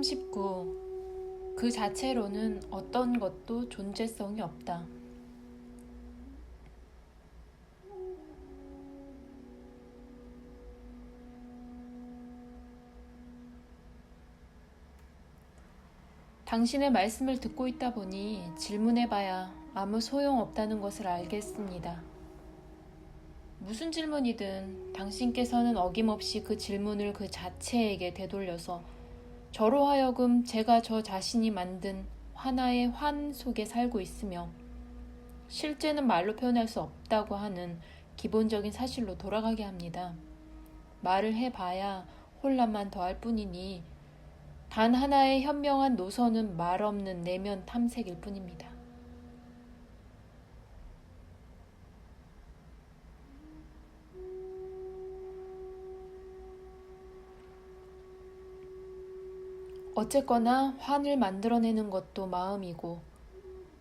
39. 그 자체로는 어떤 것도 존재성이 없다. 당신의 말씀을 듣고 있다 보니 질문해봐야 아무 소용없다는 것을 알겠습니다. 무슨 질문이든 당신께서는 어김없이 그 질문을 그 자체에게 되돌려서 저로 하여금 제가 저 자신이 만든 하나의 환 속에 살고 있으며 실제는 말로 표현할 수 없다고 하는 기본적인 사실로 돌아가게 합니다. 말을 해봐야 혼란만 더할 뿐이니 단 하나의 현명한 노선은 말 없는 내면 탐색일 뿐입니다. 어쨌거나 환을 만들어내는 것도 마음이고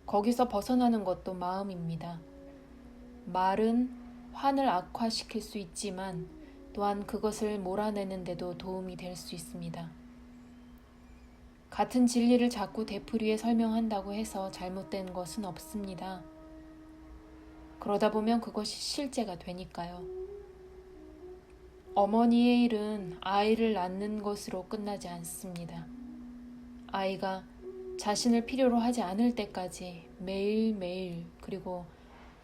거기서 벗어나는 것도 마음입니다. 말은 환을 악화시킬 수 있지만 또한 그것을 몰아내는 데도 도움이 될 수 있습니다. 같은 진리를 자꾸 되풀이해 설명한다고 해서 잘못된 것은 없습니다. 그러다 보면 그것이 실제가 되니까요. 어머니의 일은 아이를 낳는 것으로 끝나지 않습니다. 아이가 자신을 필요로 하지 않을 때까지 매일매일 그리고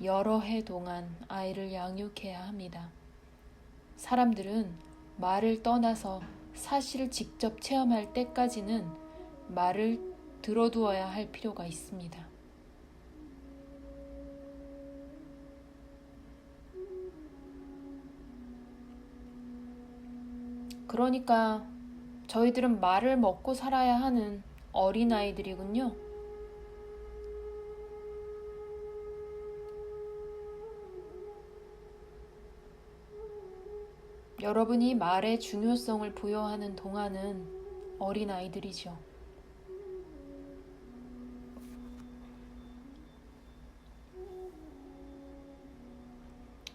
여러 해 동안 아이를 양육해야 합니다. 사람들은 말을 떠나서 사실을 직접 체험할 때까지는 말을 들어두어야 할 필요가 있습니다. 그러니까 저희들은 말을 먹고 살아야 하는 어린아이들이군요. 여러분이 말의 중요성을 부여하는 동안은 어린아이들이죠.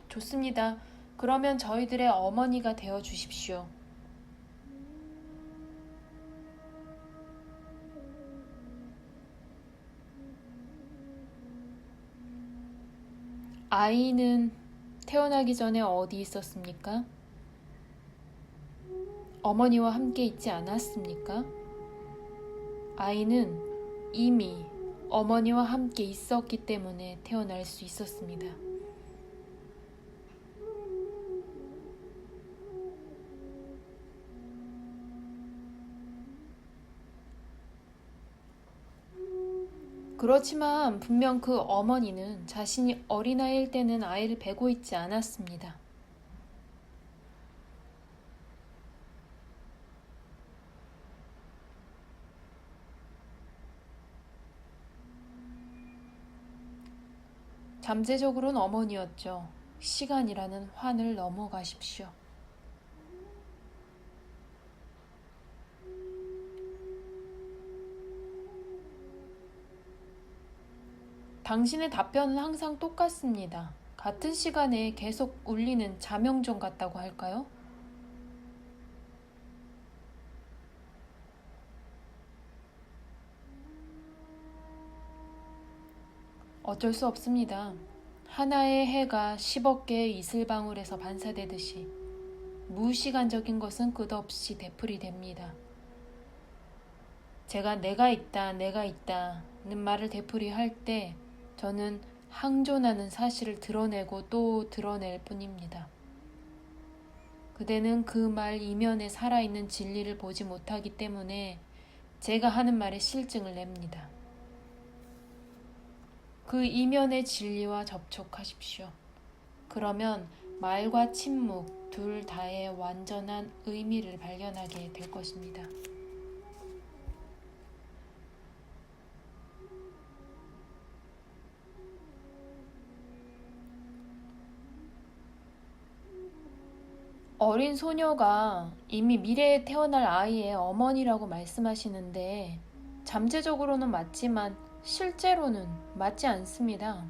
좋습니다. 그러면 저희들의 어머니가 되어 주십시오. 아이는 태어나기 전에 어디 있었습니까? 어머니와 함께 있지 않았습니까? 아이는 이미 어머니와 함께 있었기 때문에 태어날 수 있었습니다. 그렇지만 분명 그 어머니는 자신이 어린아이일 때는 아이를 베고 있지 않았습니다. 잠재적으로는 어머니였죠. 시간이라는 환을 넘어가십시오. 당신의 답변은 항상 똑같습니다. 같은 시간에 계속 울리는 자명종 같다고 할까요? 어쩔 수 없습니다. 하나의 해가 10억 개의 이슬방울에서 반사되듯이 무시간적인 것은 끝없이 되풀이됩니다. 제가 내가 있다는 말을 되풀이할 때 저는 항존하는 사실을 드러내고 또 드러낼 뿐입니다. 그대는 그 말 이면에 살아있는 진리를 보지 못하기 때문에 제가 하는 말에 실증을 냅니다. 그 이면의 진리와 접촉하십시오. 그러면 말과 침묵 둘 다의 완전한 의미를 발견하게 될 것입니다. 어린 소녀가 이미 미래에 태어날 아이의 어머니라고 말씀하시는데 잠재적으로는 맞지만 실제로는 맞지 않습니다.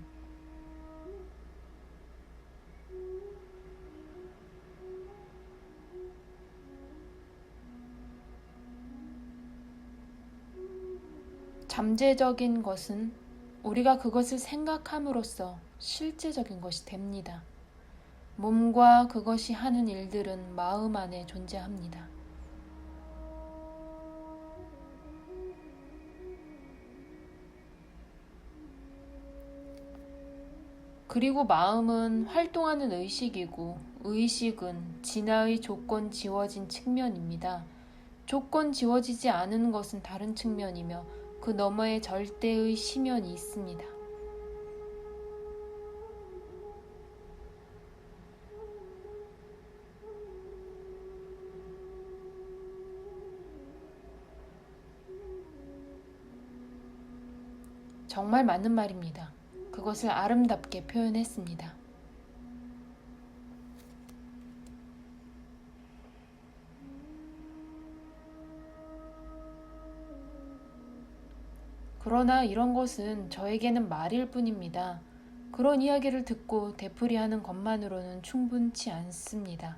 잠재적인 것은 우리가 그것을 생각함으로써 실제적인 것이 됩니다. 몸과 그것이 하는 일들은 마음 안에 존재합니다. 그리고 마음은 활동하는 의식이고 의식은 진화의 조건 지워진 측면입니다. 조건 지워지지 않은 것은 다른 측면이며 그 너머에 절대의 심연이 있습니다. 정말 맞는 말입니다. 그것을 아름답게 표현했습니다. 그러나 이런 것은 저에게는 말일 뿐입니다. 그런 이야기를 듣고 되풀이하는 것만으로는 충분치 않습니다.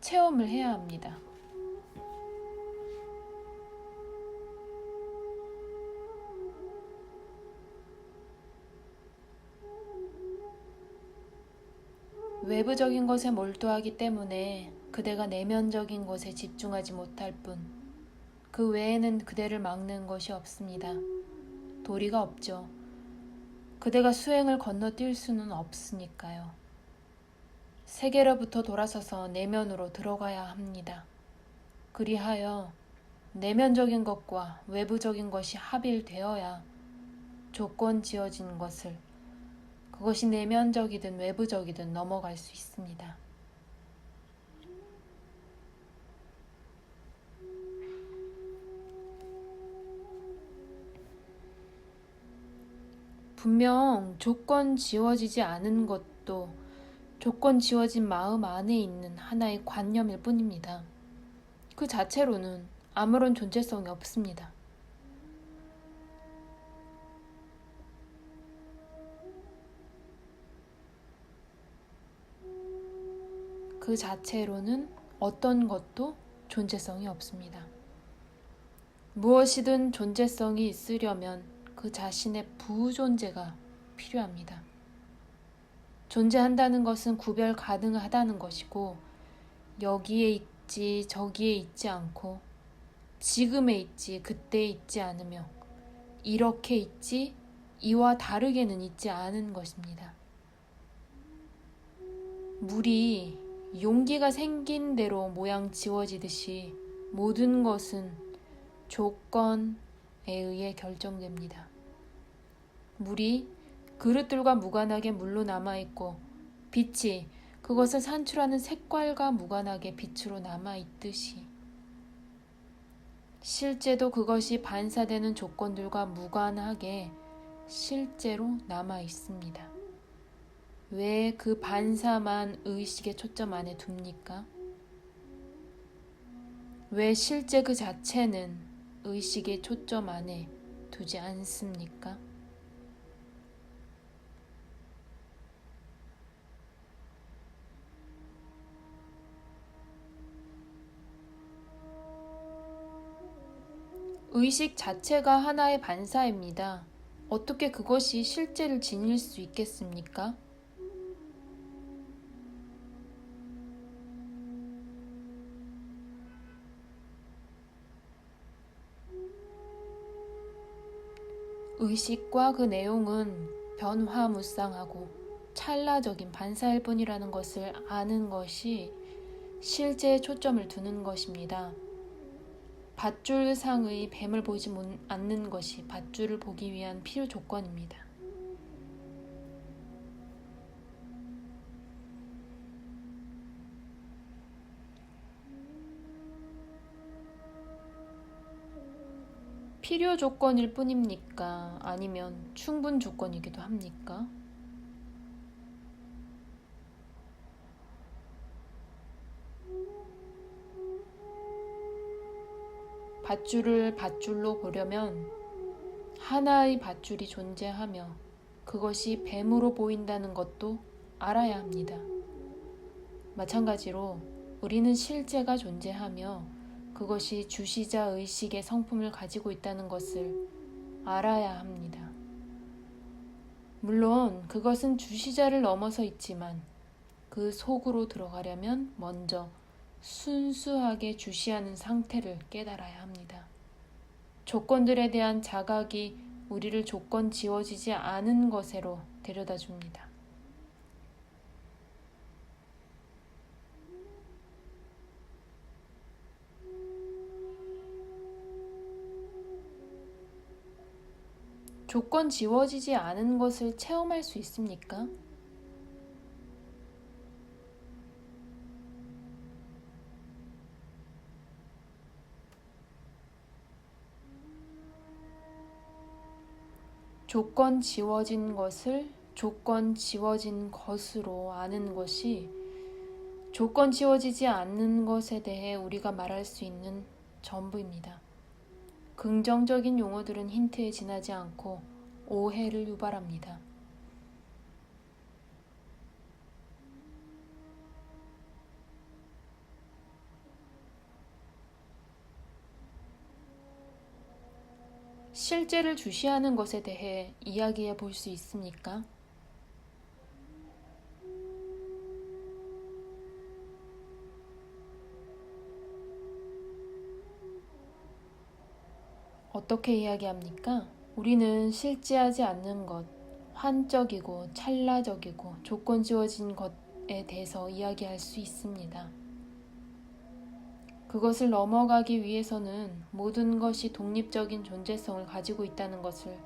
체험을 해야 합니다. 외부적인 것에 몰두하기 때문에 그대가 내면적인 것에 집중하지 못할 뿐, 그 외에는 그대를 막는 것이 없습니다. 도리가 없죠. 그대가 수행을 건너뛸 수는 없으니까요. 세계로부터 돌아서서 내면으로 들어가야 합니다. 그리하여 내면적인 것과 외부적인 것이 합일되어야 조건 지어진 것을, 그것이 내면적이든 외부적이든 넘어갈 수 있습니다. 분명 조건 지워지지 않은 것도 조건 지워진 마음 안에 있는 하나의 관념일 뿐입니다. 그 자체로는 아무런 존재성이 없습니다. 그 자체로는 어떤 것도 존재성이 없습니다. 무엇이든 존재성이 있으려면 그 자신의 부존재가 필요합니다. 존재한다는 것은 구별 가능하다는 것이고, 여기에 있지 저기에 있지 않고, 지금에 있지 그때에 있지 않으며, 이렇게 있지 이와 다르게는 있지 않은 것입니다. 물이 용기가 생긴 대로 모양 지워지듯이 모든 것은 조건에 의해 결정됩니다. 물이 그릇들과 무관하게 물로 남아있고, 빛이 그것을 산출하는 색깔과 무관하게 빛으로 남아있듯이, 실제도 그것이 반사되는 조건들과 무관하게 실제로 남아있습니다. 왜 그 반사만 의식의 초점 안에 둡니까? 왜 실제 그 자체는 의식의 초점 안에 두지 않습니까? 의식 자체가 하나의 반사입니다. 어떻게 그것이 실제를 지닐 수 있겠습니까? 의식과 그 내용은 변화무쌍하고 찰나적인 반사일 뿐이라는 것을 아는 것이 실제에 초점을 두는 것입니다. 밧줄상의 뱀을 보지 않는 것이 밧줄을 보기 위한 필요 조건입니다. 필요 조건일 뿐입니까? 아니면 충분 조건이기도 합니까? 밧줄을 밧줄로 보려면 하나의 밧줄이 존재하며 그것이 뱀으로 보인다는 것도 알아야 합니다. 마찬가지로 우리는 실제가 존재하며 그것이 주시자 의식의 성품을 가지고 있다는 것을 알아야 합니다. 물론 그것은 주시자를 넘어서 있지만 그 속으로 들어가려면 먼저 순수하게 주시하는 상태를 깨달아야 합니다. 조건들에 대한 자각이 우리를 조건 지워지지 않은 것으로 데려다 줍니다. 조건 지워지지 않은 것을 체험할 수 있습니까? 조건 지워진 것을 조건 지워진 것으로 아는 것이 조건 지워지지 않는 것에 대해 우리가 말할 수 있는 전부입니다. 긍정적인 용어들은 힌트에 지나지 않고 오해를 유발합니다. 실제를 주시하는 것에 대해 이야기해 볼 수 있습니까? 어떻게 이야기합니까? 우리는 실제하지 않는 것, 환적이고 찰나적이고 조건 지워진 것에 대해서 이야기할 수 있습니다. 그것을 넘어가기 위해서는 모든 것이 독립적인 존재성을 가지고 있다는 것을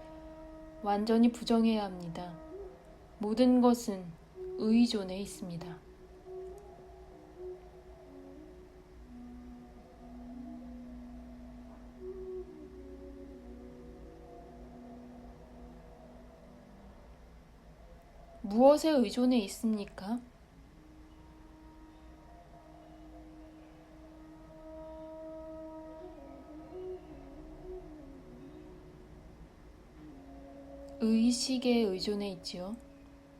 완전히 부정해야 합니다. 모든 것은 의존해 있습니다. 무엇에 의존해 있습니까? 의식에 의존해 있지요.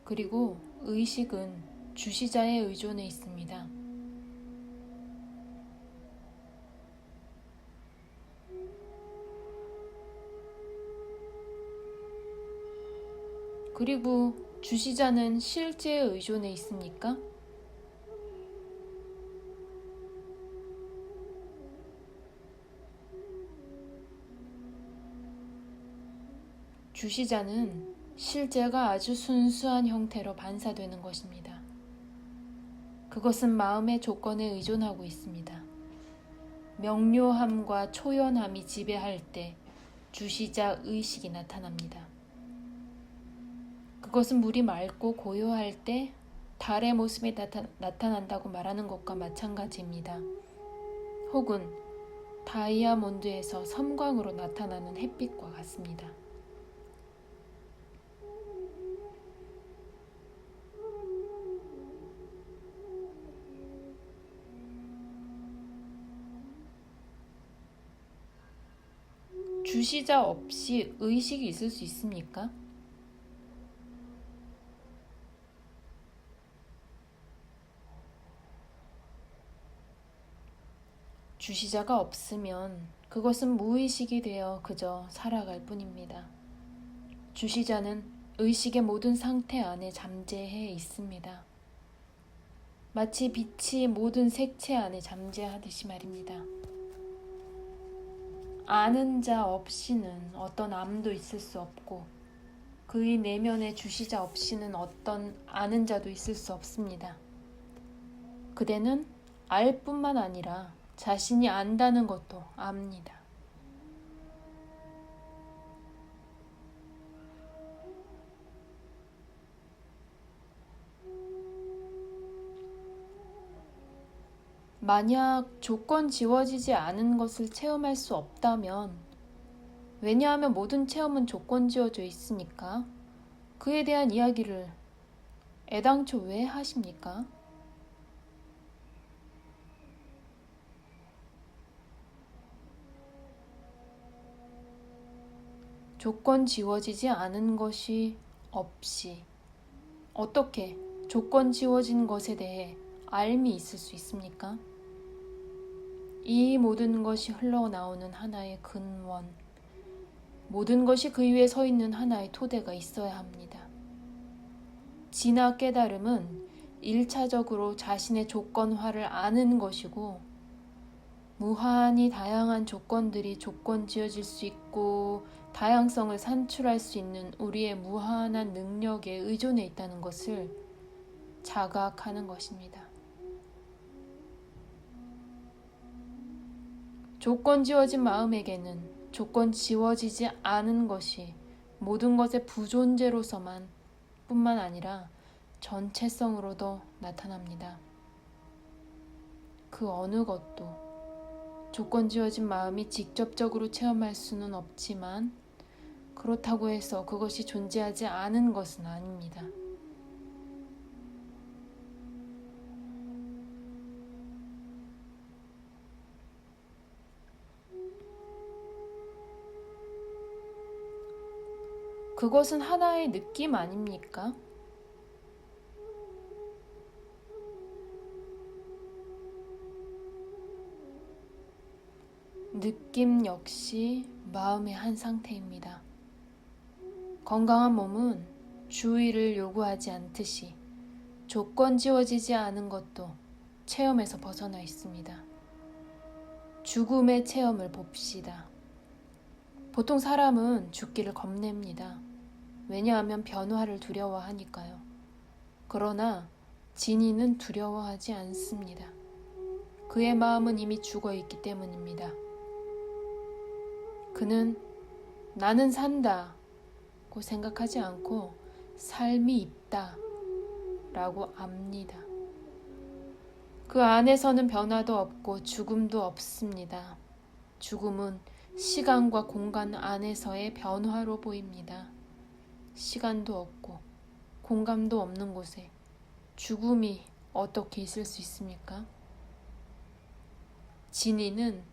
그리고 의식은 주시자에 의존해 있습니다. 그리고 주시자는 실제에 의존해 있습니까? 주시자는 실제가 아주 순수한 형태로 반사되는 것입니다. 그것은 마음의 조건에 의존하고 있습니다. 명료함과 초연함이 지배할 때 주시자 의식이 나타납니다. 그것은 물이 맑고 고요할 때 달의 모습이 나타난다고 말하는 것과 마찬가지입니다. 혹은 다이아몬드에서 섬광으로 나타나는 햇빛과 같습니다. 주시자 없이 의식이 있을 수 있습니까? 주시자가 없으면 그것은 무의식이 되어 그저 살아갈 뿐입니다. 주시자는 의식의 모든 상태 안에 잠재해 있습니다. 마치 빛이 모든 색채 안에 잠재하듯이 말입니다. 아는 자 없이는 어떤 암도 있을 수 없고 그의 내면의 주시자 없이는 어떤 아는 자도 있을 수 없습니다. 그대는 알 뿐만 아니라 자신이 안다는 것도 압니다. 만약 조건 지워지지 않은 것을 체험할 수 없다면, 왜냐하면 모든 체험은 조건 지워져 있으니까 그에 대한 이야기를 애당초 왜 하십니까? 조건 지워지지 않은 것이 없이 어떻게 조건 지워진 것에 대해 알미 있을 수 있습니까? 이 모든 것이 흘러나오는 하나의 근원, 모든 것이 그 위에 서 있는 하나의 토대가 있어야 합니다. 진화 깨달음은 1차적으로 자신의 조건화를 아는 것이고, 무한히 다양한 조건들이 조건 지어질 수 있고 다양성을 산출할 수 있는 우리의 무한한 능력에 의존해 있다는 것을 자각하는 것입니다. 조건 지어진 마음에게는 조건 지워지지 않은 것이 모든 것의 부존재로서만 뿐만 아니라 전체성으로도 나타납니다. 그 어느 것도 조건 지어진 마음이 직접적으로 체험할 수는 없지만 그렇다고 해서 그것이 존재하지 않은 것은 아닙니다. 그것은 하나의 느낌 아닙니까? 느낌 역시 마음의 한 상태입니다. 건강한 몸은 주의를 요구하지 않듯이 조건 지워지지 않은 것도 체험에서 벗어나 있습니다. 죽음의 체험을 봅시다. 보통 사람은 죽기를 겁냅니다. 왜냐하면 변화를 두려워하니까요. 그러나 진이는 두려워하지 않습니다. 그의 마음은 이미 죽어 있기 때문입니다. 그는 나는 산다 고 생각하지 않고 삶이 있다 라고 압니다. 그 안에서는 변화도 없고 죽음도 없습니다. 죽음은 시간과 공간 안에서의 변화로 보입니다. 시간도 없고 공간도 없는 곳에 죽음이 어떻게 있을 수 있습니까? 진이는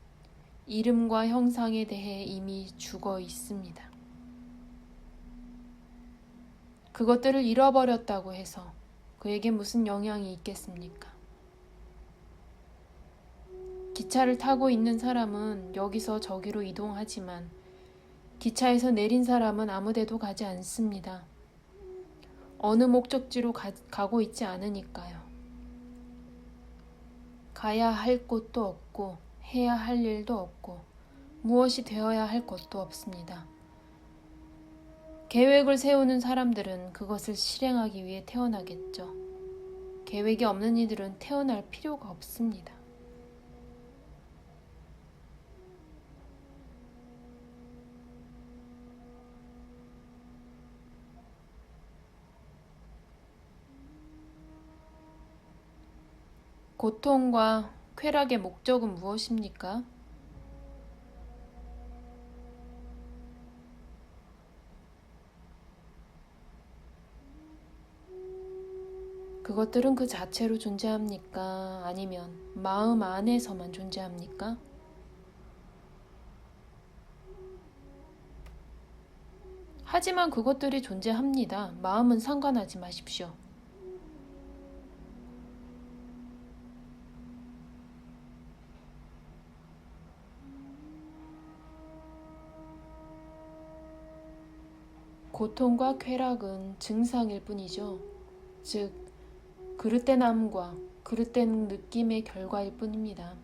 이름과 형상에 대해 이미 죽어 있습니다. 그것들을 잃어버렸다고 해서 그에게 무슨 영향이 있겠습니까? 기차를 타고 있는 사람은 여기서 저기로 이동하지만 기차에서 내린 사람은 아무데도 가지 않습니다. 어느 목적지로 가고 있지 않으니까요. 가야 할 곳도 없고 해야 할 일도 없고 무엇이 되어야 할 것도 없습니다. 계획을 세우는 사람들은 그것을 실행하기 위해 태어나겠죠. 계획이 없는 이들은 태어날 필요가 없습니다. 고통과 쾌락의 목적은 무엇입니까? 그것들은 그 자체로 존재합니까? 아니면 마음 안에서만 존재합니까? 하지만 그것들이 존재합니다. 마음은 상관하지 마십시오. 고통과 쾌락은 증상일 뿐이죠. 즉, 그릇된함과 그릇된 느낌의 결과일 뿐입니다.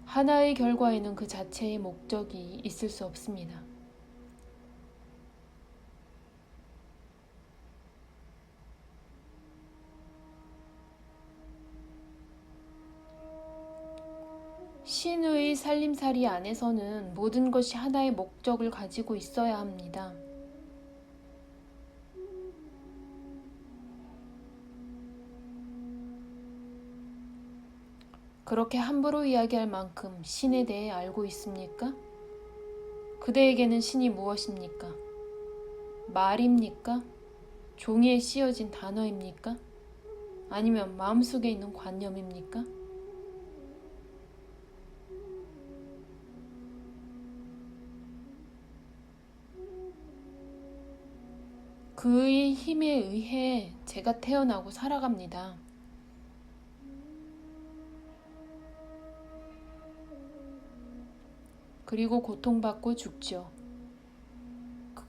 하나의 결과에는 그 자체의 목적이 있을 수 없습니다. 신의 살림살이 안에서는 모든 것이 하나의 목적을 가지고 있어야 합니다. 그렇게 함부로 이야기할 만큼 신에 대해 알고 있습니까? 그대에게는 신이 무엇입니까? 말입니까? 종이에 씌어진 단어입니까? 아니면 마음속에 있는 관념입니까? 그의 힘에 의해 제가 태어나고 살아갑니다. 그리고 고통받고 죽죠.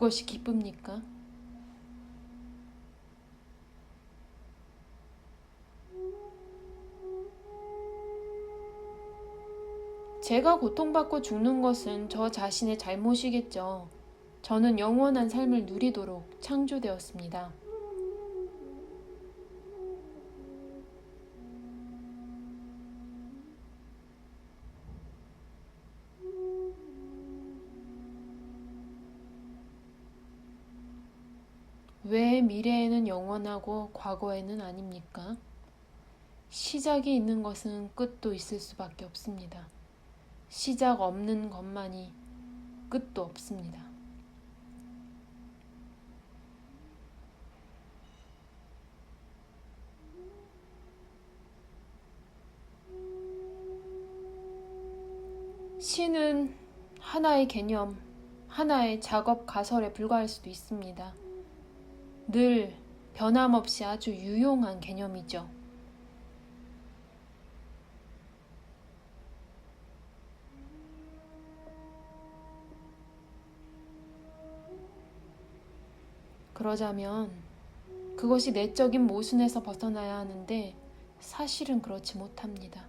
그것이 기쁩니까? 제가 고통받고 죽는 것은 저 자신의 잘못이겠죠. 저는 영원한 삶을 누리도록 창조되었습니다. 왜 미래에는 영원하고 과거에는 아닙니까? 시작이 있는 것은 끝도 있을 수밖에 없습니다. 시작 없는 것만이 끝도 없습니다. 시는 하나의 개념, 하나의 작업 가설에 불과할 수도 있습니다. 늘 변함없이 아주 유용한 개념이죠. 그러자면 그것이 내적인 모순에서 벗어나야 하는데 사실은 그렇지 못합니다.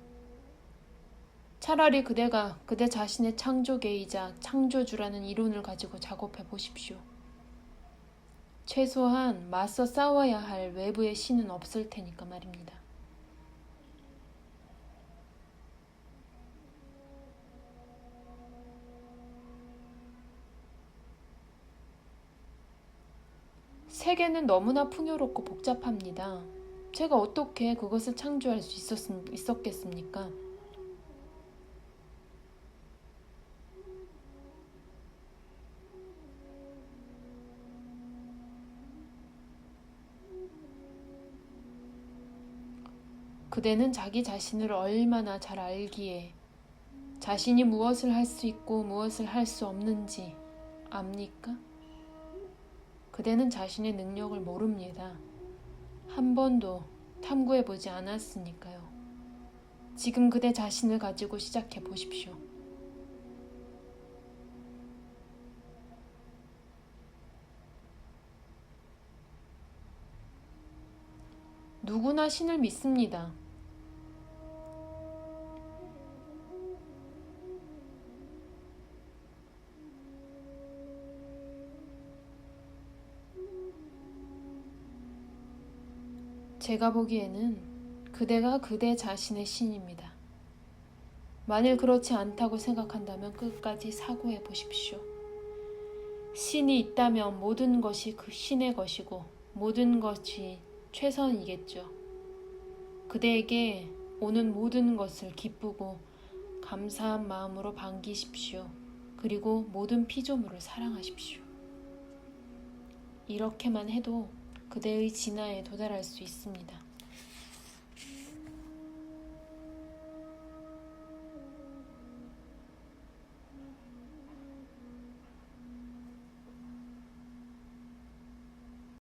차라리 그대가 그대 자신의 창조계이자 창조주라는 이론을 가지고 작업해 보십시오. 최소한 맞서 싸워야 할 외부의 신은 없을 테니까 말입니다. 세계는 너무나 풍요롭고 복잡합니다. 제가 어떻게 그것을 창조할 수 있었겠습니까? 그대는 자기 자신을 얼마나 잘 알기에 자신이 무엇을 할 수 있고 무엇을 할 수 없는지 압니까? 그대는 자신의 능력을 모릅니다. 한 번도 탐구해보지 않았으니까요. 지금 그대 자신을 가지고 시작해 보십시오. 누구나 신을 믿습니다. 제가 보기에는 그대가 그대 자신의 신입니다. 만일 그렇지 않다고 생각한다면 끝까지 사고해 보십시오. 신이 있다면 모든 것이 그 신의 것이고 모든 것이 최선이겠죠. 그대에게 오는 모든 것을 기쁘고 감사한 마음으로 반기십시오. 그리고 모든 피조물을 사랑하십시오. 이렇게만 해도 그대의 진화에 도달할 수 있습니다.